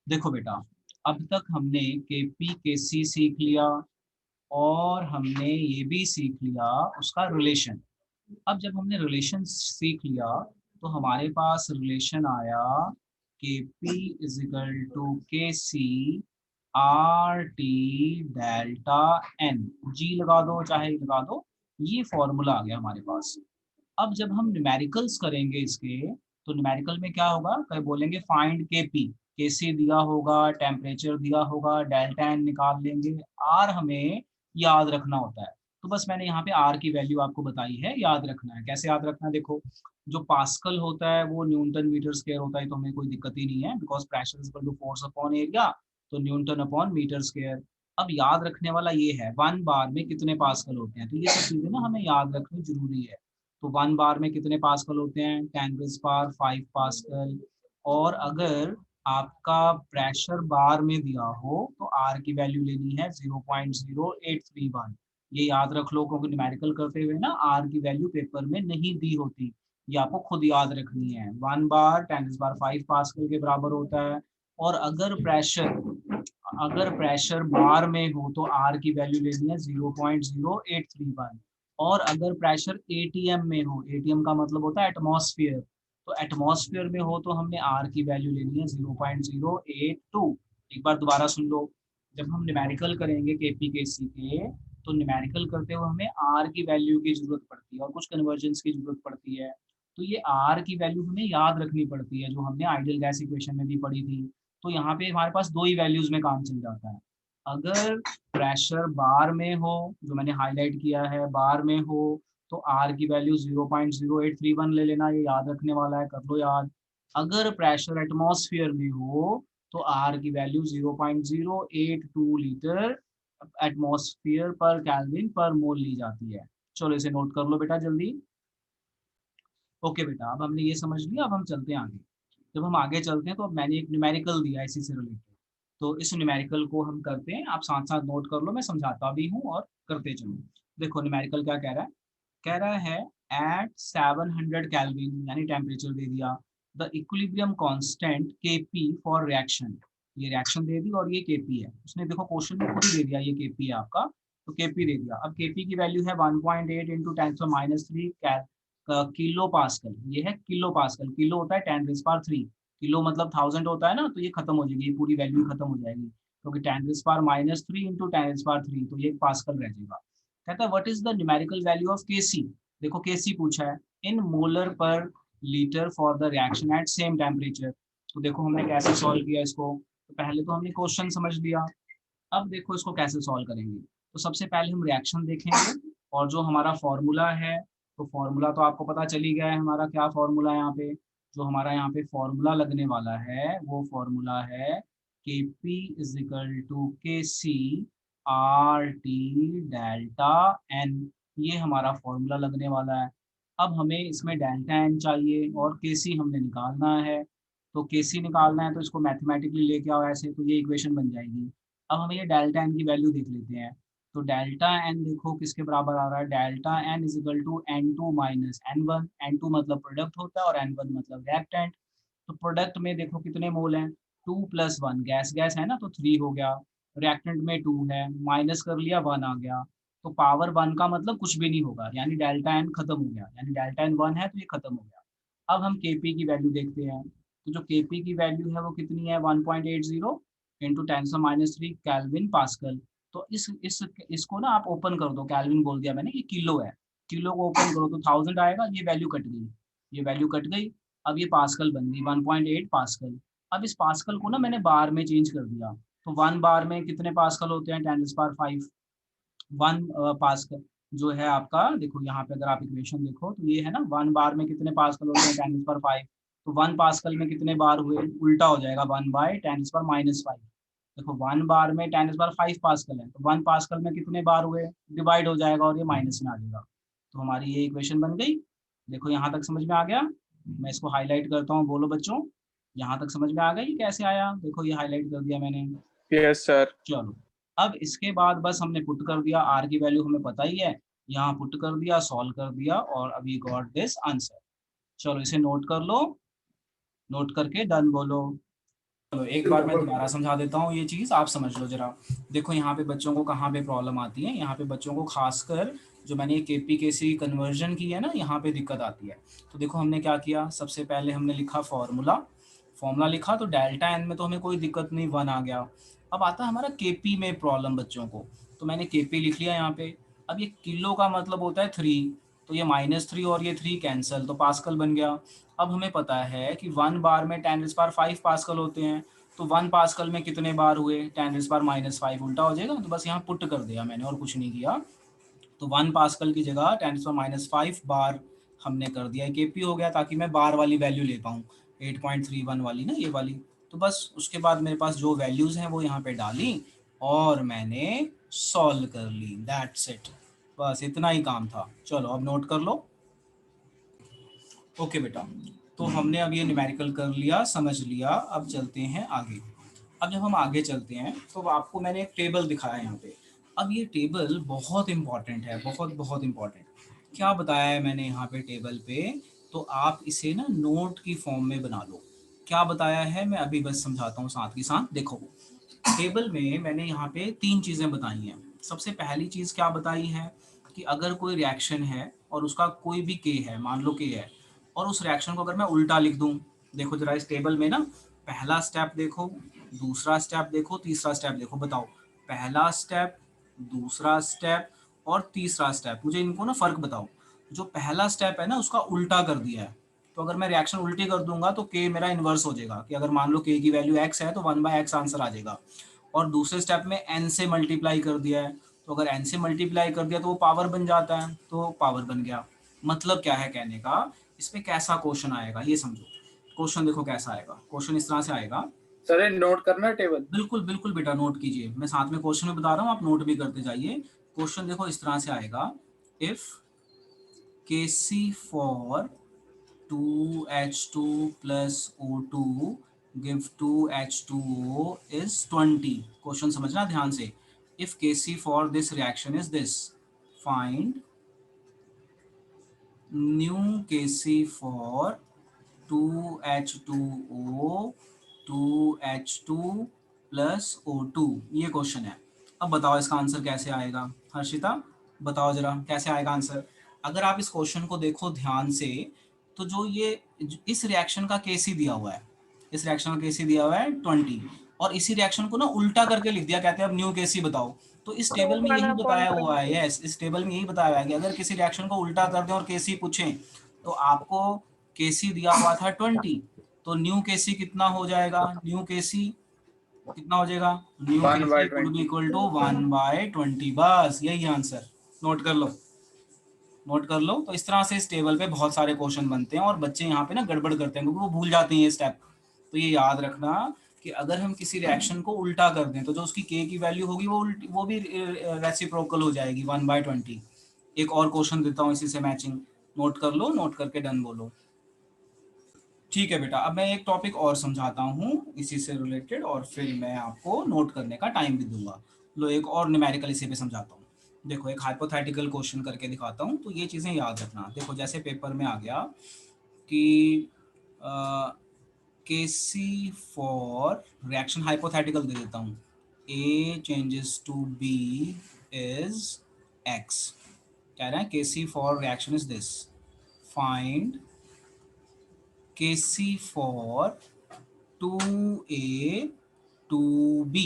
देखो बेटा, अब तक हमने के पी के सी सीख लिया और हमने ये भी सीख लिया उसका रिलेशन। अब जब हमने रिलेशन सीख लिया तो हमारे पास रिलेशन आया के P is equal to K C R T delta N. जी लगा दो चाहे लगा दो, ये फॉर्मूला आ गया हमारे पास। अब जब हम न्यूमेरिकल्स करेंगे इसके, तो न्यूमेरिकल में क्या होगा, कहीं बोलेंगे फाइंड के पी, के सी दिया होगा, टेम्परेचर दिया होगा, डेल्टा एन निकाल लेंगे। आर हमें याद रखना होता है, तो बस मैंने यहाँ पे आर की वैल्यू आपको बताई है, याद रखना है। कैसे याद रखना है, देखो जो पास्कल होता है वो न्यूटन मीटर स्क्वायर होता है, तो हमें कोई दिक्कत ही नहीं है, because pressure is equal to force upon area, तो न्यूटन अपॉन मीटर स्क्वायर। अब याद रखने वाला ये है वन बार में कितने पास्कल होते हैं, तो ये सब चीजें ना हमें याद रखनी जरूरी है। तो वन बार में कितने पास्कल होते हैं, 10⁵ पास्कल। और अगर आपका प्रेशर बार में दिया हो तो आर की वैल्यू लेनी है 0.0831। ये याद रख लो, क्योंकि न्यूमेरिकल करते हुए ना आर की वैल्यू पेपर में नहीं दी होती, ये आपको खुद याद रखनी है। वन बार 10⁵ पास्कल के बराबर होता है। और अगर प्रेशर बार में हो तो आर की वैल्यू लेनी है 0.0831। और अगर प्रेशर एटीएम में हो, एटीएम का मतलब होता है एटमॉस्फेयर, तो एटमॉस्फेयर में हो तो हमने आर की वैल्यू लेनी है 0.082। एक बार दोबारा सुन लो, जब हम न्यूमेरिकल करेंगे केपी के सी के, तो न्यूमेरिकल करते हुए हमें आर की वैल्यू की जरूरत पड़ती है और कुछ कन्वर्जेंस की जरूरत पड़ती है। तो ये आर की वैल्यू हमें याद रखनी पड़ती है, जो हमने आइडियल गैस इक्वेशन में भी पढ़ी थी। तो यहाँ पे हमारे पास दो ही वैल्यूज में काम चल जाता है। अगर प्रेशर बार में हो, जो मैंने हाईलाइट किया है बार में हो, तो आर की वैल्यू 0.0831 ले लेना, ये याद रखने वाला है, कर लो याद। अगर प्रेशर एटमॉस्फेयर में हो तो आर की वैल्यू 0.082 लीटर एटमॉस्फेयर पर केल्विन पर मोल ली जाती है। चलो इसे नोट कर लो बेटा जल्दी। ओके बेटा, अब हमने ये समझ लिया, अब हम चलते हैं आगे। जब हम आगे चलते हैं तो अब मैंने एक न्यूमेरिकल दिया है इसी से रिलेटेड, तो इस न्यूमेरिकल को हम करते हैं, आप साथ साथ नोट कर लो, मैं समझाता भी हूँ और करते चलो। देखो न्यूमेरिकल क्या कह रहा है, कह रहा है एट 700 केल्विन, यानी टेम्परेचर दे दिया, the equilibrium constant KP for reaction. ये रिएक्शन दे दी और ये केपी है, उसने देखो क्वेश्चन में खुद ही दे दिया ये केपी है आपका, तो केपी दे दिया। अब केपी की वैल्यू है 1.8 इंटू 10⁻³ किलो पास्कल। ये है किलो पास्कल, किलो होता है 10⁻3, किलो मतलब 1000 होता है ना, तो ये खत्म हो जाएगी, ये पूरी वैल्यू खत्म हो जाएगी, क्योंकि 10⁻³ इंटू 10⁻3, तो ये पास्कल रह जाएगा। कहता है what is the numerical value of K C. देखो केसी पूछा है, in molar per litre for the reaction at same temperature. तो देखो हमने कैसे सॉल्व किया इसको, तो पहले तो हमने क्वेश्चन समझ लिया, अब देखो इसको कैसे सॉल्व करेंगे। तो सबसे पहले हम रिएक्शन देखेंगे, और जो हमारा फॉर्मूला है, तो फॉर्मूला तो आपको पता चल ही गया है हमारा क्या फॉर्मूला है यहाँ पे। जो हमारा यहाँ पे फॉर्मूला लगने वाला है वो फॉर्मूला है के P is equal to K C R T delta N. ये हमारा फॉर्मूला लगने वाला है। अब हमें इसमें डेल्टा एन चाहिए और के सी हमने निकालना है, तो के सी निकालना है तो इसको मैथमेटिकली लेके आओ ऐसे, तो ये इक्वेशन बन जाएगी। अब हम ये डेल्टा एन की वैल्यू देख लेते हैं, तो डेल्टा एन देखो किसके बराबर आ रहा है, delta N is equal to N2 माइनस N1। N2 मतलब प्रोडक्ट होता है और N1 मतलब रिएक्टेंट। तो प्रोडक्ट में देखो कितने मोल हैं, 2+1, गैस गैस है ना, तो 3 हो गया। रिएक्टेंट में 2 है, माइनस कर लिया 1 आ गया। तो पावर 1 का मतलब कुछ भी नहीं होगा, यानी डेल्टा एन खत्म हो गया, यानी डेल्टा एन 1 है तो ये खत्म हो गया। अब हम केपी की वैल्यू देखते हैं, तो जो केपी की वैल्यू है वो कितनी है, 1.80 इंटू 10⁻³ केल्विन पास्कल। तो इसको ना आप ओपन कर दो, केल्विन बोल दिया मैंने, ये किलो है, किलो को ओपन करो तो 1000 आएगा, ये वैल्यू कट गई, ये वैल्यू कट गई। अब ये पास्कल बन गई 1.8 पास्कल। अब इस पास्कल को ना मैंने बार में चेंज कर दिया, तो 1 बार में कितने पास्कल होते हैं, 10⁵ 1 पास्कल जो है आपका, देखो यहाँ पे अगर आप इक्वेशन देखो तो ये है ना, 1 बार में कितने पास्कल होते हैं, 10⁵। तो 1 पास्कल में कितने बार हुए, उल्टा हो जाएगा, 1/10⁻⁵। देखो 1 बार में 10⁵ पास्कल है, तो 1 पास्कल में कितने बार हुए, डिवाइड हो जाएगा और ये माइनस में आ जाएगा। तो हमारी ये इक्वेशन बन गई। देखो यहाँ तक समझ में आ गया, मैं इसको हाईलाइट करता हूँ, बोलो बच्चों यहाँ तक समझ में आ गई कैसे आया, देखो ये हाईलाइट कर दिया मैंने। Yes sir. चलो, अब इसके बाद बस हमने पुट कर दिया, आर की वैल्यू हमें पता ही है, यहाँ पुट कर दिया, सॉल्व कर दिया, और अभी गॉट दिस आंसर। चलो इसे नोट कर लो, नोट करके डन बोलो। चलो एक बार मैं दोबारा समझा देता हूँ ये चीज़, आप समझ लो जरा। देखो यहाँ पे बच्चों को कहाँ पे प्रॉब्लम आती है, यहाँ पे बच्चों को खासकर जो मैंने ये KP-KC कन्वर्जन की है ना, यहाँ पे दिक्कत आती है। तो देखो हमने क्या किया, सबसे पहले हमने लिखा फॉर्मूला लिखा, तो डेल्टा एन में तो हमें कोई दिक्कत नहीं, 1 आ गया। अब आता है हमारा KP में प्रॉब्लम बच्चों को, तो मैंने KP लिख लिया यहाँ पे। अब ये किलो का मतलब होता है 3, तो ये -3 और ये 3 कैंसिल, तो पास्कल बन गया। अब हमें पता है कि 1 बार में 10⁵ पास्कल होते हैं, तो 1 पास्कल में कितने बार हुए, 10⁻⁻5 उल्टा हो जाएगा, तो बस यहाँ पुट कर दिया मैंने और कुछ नहीं किया। तो 1 पास्कल की जगह 10⁻⁵ बार हमने कर दिया, KP हो गया, ताकि मैं बार वाली वैल्यू ले पाऊँ, 8.31 वाली ना, ये वाली। तो बस उसके बाद मेरे पास जो वैल्यूज़ हैं वो यहाँ पे डाली और मैंने सॉल्व कर ली, दैट्स इट। बस इतना ही काम था। चलो अब नोट कर लो। ओके बेटा, तो हमने अब ये न्यूमेरिकल कर लिया, समझ लिया। अब चलते हैं आगे। अब जब हम आगे चलते हैं तो आपको मैंने एक टेबल दिखाया है यहाँ पे। अब ये टेबल बहुत इंपॉर्टेंट है, बहुत बहुत इंपॉर्टेंट। क्या बताया है मैंने यहाँ पे टेबल पे, तो आप इसे ना नोट की फॉर्म में बना लो। क्या बताया है मैं अभी बस समझाता हूँ साथ ही साथ। देखो टेबल में मैंने यहाँ पे 3 चीज़ें बताई हैं। सबसे पहली चीज़ क्या बताई है कि अगर कोई रिएक्शन है और उसका कोई भी के है, मान लो के है, और उस रिएक्शन को अगर मैं उल्टा लिख दूं, देखो जरा इस टेबल में ना, पहला स्टेप देखो, दूसरा स्टेप देखो, तीसरा स्टेप देखो, बताओ पहला स्टेप, दूसरा स्टेप और तीसरा स्टेप, मुझे इनको ना फर्क बताओ। जो पहला स्टेप है ना उसका उल्टा कर दिया है, तो अगर मैं रिएक्शन उल्टी कर दूंगा तो के मेरा इन्वर्स हो जाएगा, कि अगर मान लो के की वैल्यू x है तो 1/x आंसर आ जाएगा। और दूसरे स्टेप में n से मल्टीप्लाई कर दिया है, तो अगर n से मल्टीप्लाई कर दिया तो वो पावर बन जाता है, तो पावर बन गया। मतलब क्या है कहने का, इसमें कैसा क्वेश्चन आएगा ये समझो। क्वेश्चन देखो कैसा आएगा, क्वेश्चन इस तरह से आएगा। सर नोट करना टेबल। बिल्कुल बिल्कुल बेटा, नोट कीजिए, मैं साथ में क्वेश्चन में बता रहा हूँ, आप नोट भी करते जाइए। क्वेश्चन देखो इस तरह से आएगा, if Kc for 2H2 plus O2 give 2H2O is 20। Question समझना ध्यान से। If Kc for this reaction is this, find new Kc for 2H2O 2H2 plus O2, ये क्वेश्चन है। अब बताओ इसका आंसर कैसे आएगा, हर्षिता बताओ जरा कैसे आएगा आंसर। अगर आप इस क्वेश्चन को देखो ध्यान से, तो जो ये इस रिएक्शन का केसी दिया हुआ है, इस रिएक्शन का केसी दिया हुआ है 20, और इसी रिएक्शन को ना उल्टा करके लिख दिया, कहते हैं अब न्यू केसी बताओ। तो इस टेबल में यही बताया हुआ है, यस इस टेबल में यही बताया हुआ है कि अगर किसी रिएक्शन को उल्टा कर दें और केसी पूछें, तो आपको केसी दिया हुआ था 20, तो न्यू केसी कितना हो जाएगा, न्यू केसी कितना हो जाएगा, new KC would be 1/20। Equal to 1/20। बस यही आंसर, नोट कर लो, नोट कर लो। तो इस तरह से इस टेबल पे बहुत सारे क्वेश्चन बनते हैं और बच्चे यहाँ पे ना गड़बड़ करते हैं क्योंकि वो भूल जाते हैं ये स्टेप। तो ये याद रखना कि अगर हम किसी रिएक्शन को उल्टा कर दें तो जो उसकी के की वैल्यू होगी वो भी रेसिप्रोकल हो जाएगी 1/20। एक और क्वेश्चन देता हूँ इसी से मैचिंग, नोट कर लो, नोट करके डन बोलो। ठीक है बेटा, अब मैं एक टॉपिक और समझाता हूँ इसी से रिलेटेड, और फिर मैं आपको नोट करने का टाइम भी दूंगा। लो एक और न्यूमेरिकल इसी पे समझाता हूँ। देखो एक हाइपोथेटिकल क्वेश्चन करके दिखाता हूँ, तो ये चीज़ें याद रखना। देखो जैसे पेपर में आ गया कि केसी फॉर रिएक्शन, हाइपोथेटिकल दे देता हूँ, A changes to B is X. कह रहे हैं K C for reaction is this, find Kc for 2A 2B।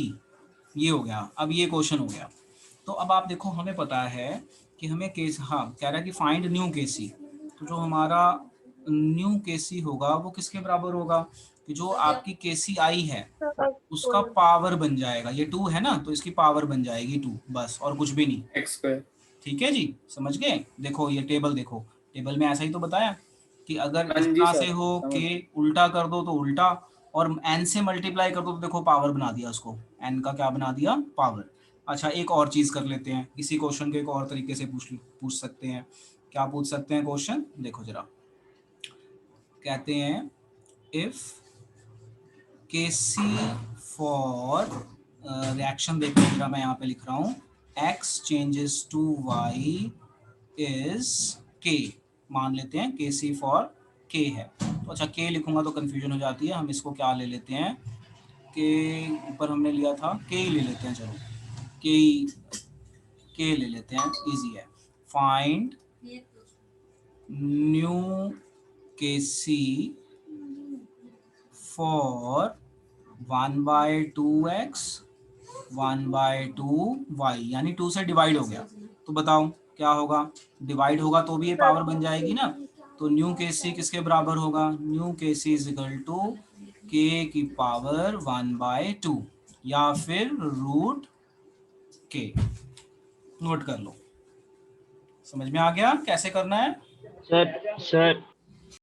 ये हो गया, अब ये क्वेश्चन हो गया। तो अब आप देखो हमें पता है कि हमें केस, हाँ कह रहा है कि फाइंड न्यू केसी, तो जो हमारा न्यू केसी होगा वो किसके बराबर होगा, कि जो आपकी केसी आई है उसका पावर बन जाएगा, ये 2 है ना तो इसकी पावर बन जाएगी 2, बस और कुछ भी नहीं। x²। ठीक है जी, समझ गए। देखो ये टेबल देखो, टेबल में ऐसा ही तो बताया कि अगर हाँ इस जी तरह से सर हो समझ। कि उल्टा कर दो तो उल्टा, और n से मल्टीप्लाई कर दो तो देखो पावर बना दिया उसको, n का क्या बना दिया, पावर। अच्छा एक और चीज कर लेते हैं, इसी क्वेश्चन को एक और तरीके से पूछ सकते हैं। क्या पूछ सकते हैं क्वेश्चन, देखो जरा। कहते हैं इफ केसी फॉर रिएक्शन, देखो जरा मैं यहाँ पे लिख रहा हूँ, x changes to y is k। मान लेते हैं के सी फॉर k है, तो अच्छा k लिखूंगा तो कंफ्यूजन हो जाती है, हम इसको क्या ले लेते हैं, के ऊपर हमने लिया था के ही ले लेते हैं, चलो के ले लेते हैं, इजी है। फाइंड न्यू के सी फॉर 1/2x 1/2y, यानी 2 से डिवाइड हो गया, तो बताओ क्या होगा, डिवाइड होगा तो भी ये पावर बन जाएगी ना, तो न्यू के सी किसके बराबर होगा, न्यू के सी इज इक्वल टू के की पावर 1/2 या फिर रूट के। नोट कर लो, समझ में आ गया कैसे करना है। सर